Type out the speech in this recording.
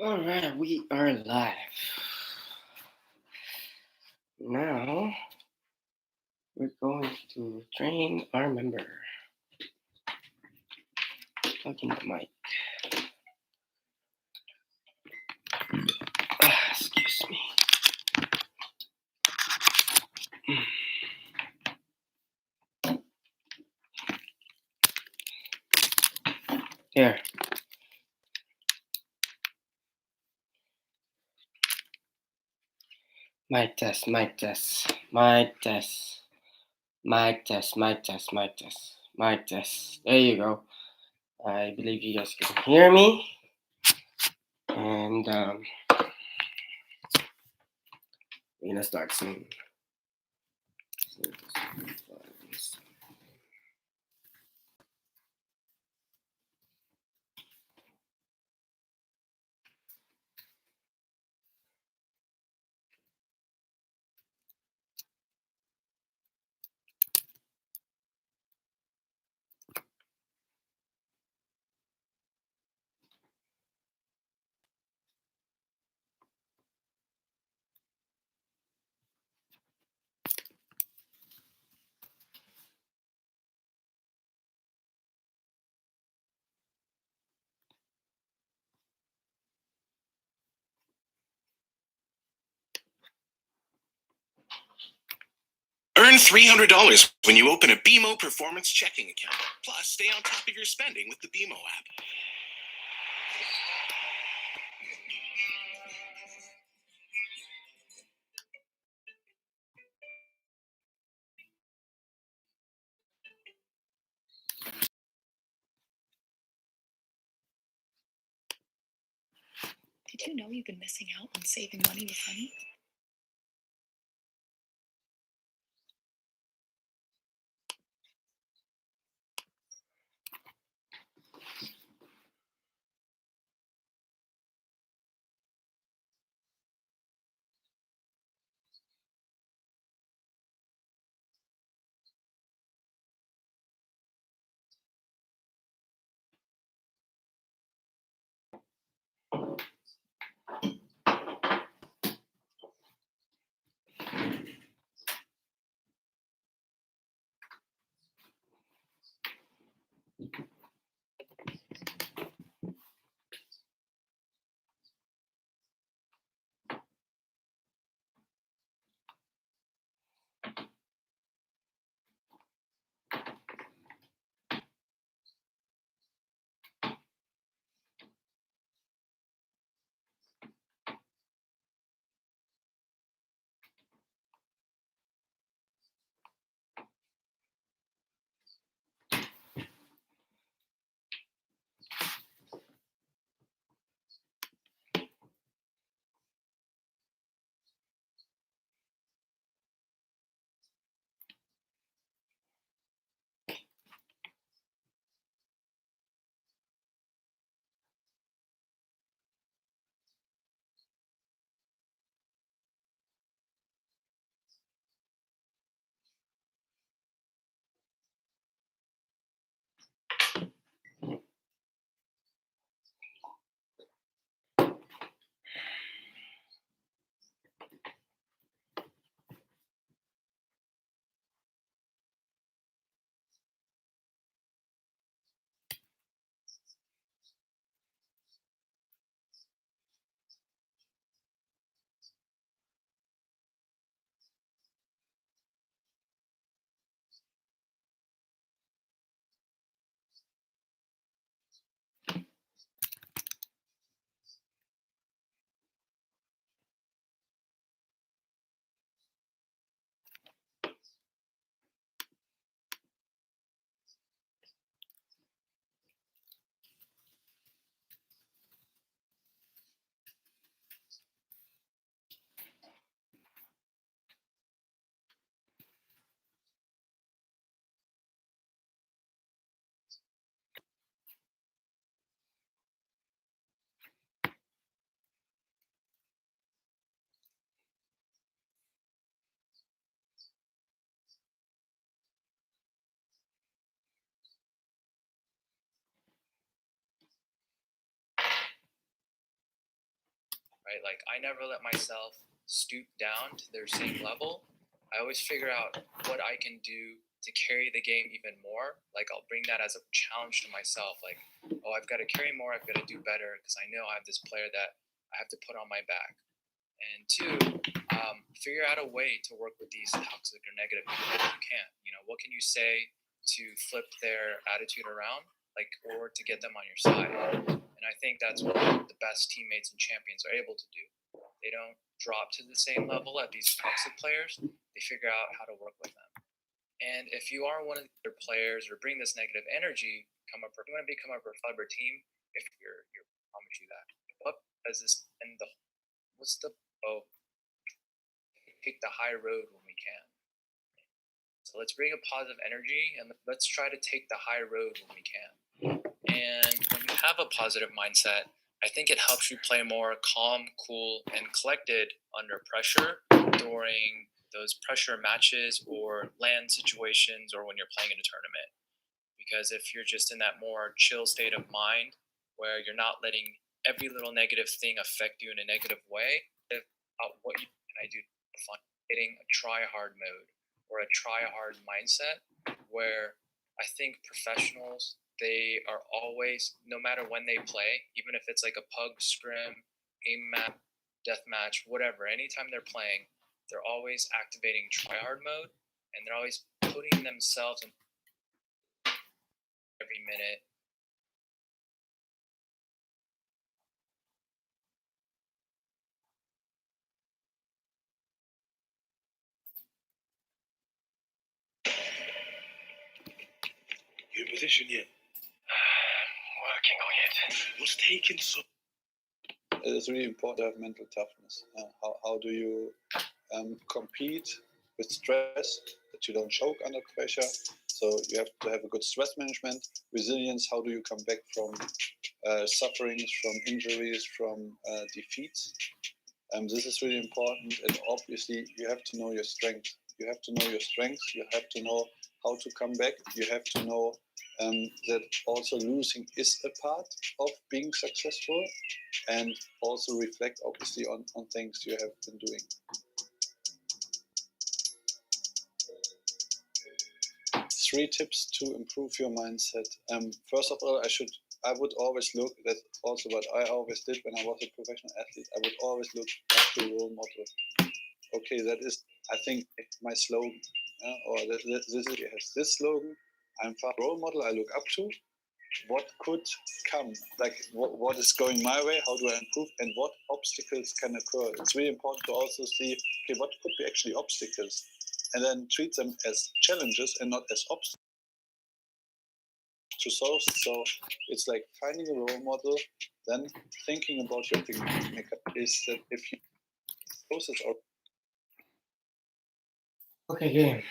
All right, we are live. Now we're going to train our member. Plug in the mic. Excuse me. Here. Mic test, mic test, mic test, mic test, mic test, mic test, mic test. There you go. I believe you guys can hear me. And we're gonna start soon. Earn $300 when you open a BMO Performance checking account. Plus, stay on top of your spending with the BMO app. Did you know you've been missing out on saving money with Honey? right? Like I never let myself stoop down to their same level. I always figure out what I can do to carry the game even more. Like I'll bring that as a challenge to myself. Like, oh, I've got to carry more. I've got to do better because I know I have this player that I have to put on my back. And two, figure out a way to work with these toxic or negative people if you can. You know, what can you say to flip their attitude around, like, or to get them on your side? And I think that's what the best teammates and champions are able to do. They don't drop to the same level at these toxic players. They figure out how to work with them. And if you are one of their players or bring this negative energy, you want to become a Clever team. If you're I promise you that. What does this and what's the take the high road when we can. So let's bring a positive energy and let's try to take the high road when we can. And when you have a positive mindset, I think it helps you play more calm, cool, and collected under pressure during those pressure matches or land situations or when you're playing in a tournament. Because if you're just in that more chill state of mind where you're not letting every little negative thing affect you in a negative way, what can I do to find getting a try-hard mode or a try-hard mindset where I think professionals, they are always, no matter when they play, even if it's like a pug scrim, aim map, death match, whatever, anytime they're playing, they're always activating try-hard mode and they're always putting themselves in every minute. Your position yet? Working on it. What's taking so? It is really important to have mental toughness. How do you compete with stress, that you don't choke under pressure? So you have to have a good stress management, resilience. How do you come back from sufferings, from injuries, from defeats? This is really important, and obviously you have to know your strength. You have to know your strengths. You have to know how to come back. You have to know that also losing is a part of being successful, and also reflect obviously on things you have been doing. Three tips to improve your mindset. First of all, I would always look, that's also what I always did when I was a professional athlete, I would always look up to a role model. Okay, that is, I think, my slogan. This has this slogan, I'm a role model I look up to. What could come? Like, what is going my way? How do I improve? And what obstacles can occur? It's really important to also see, okay, what could be actually obstacles? And then treat them as challenges and not as obstacles to solve. So it's like finding a role model, then thinking about your kingmaker is that if you process or Okay, game.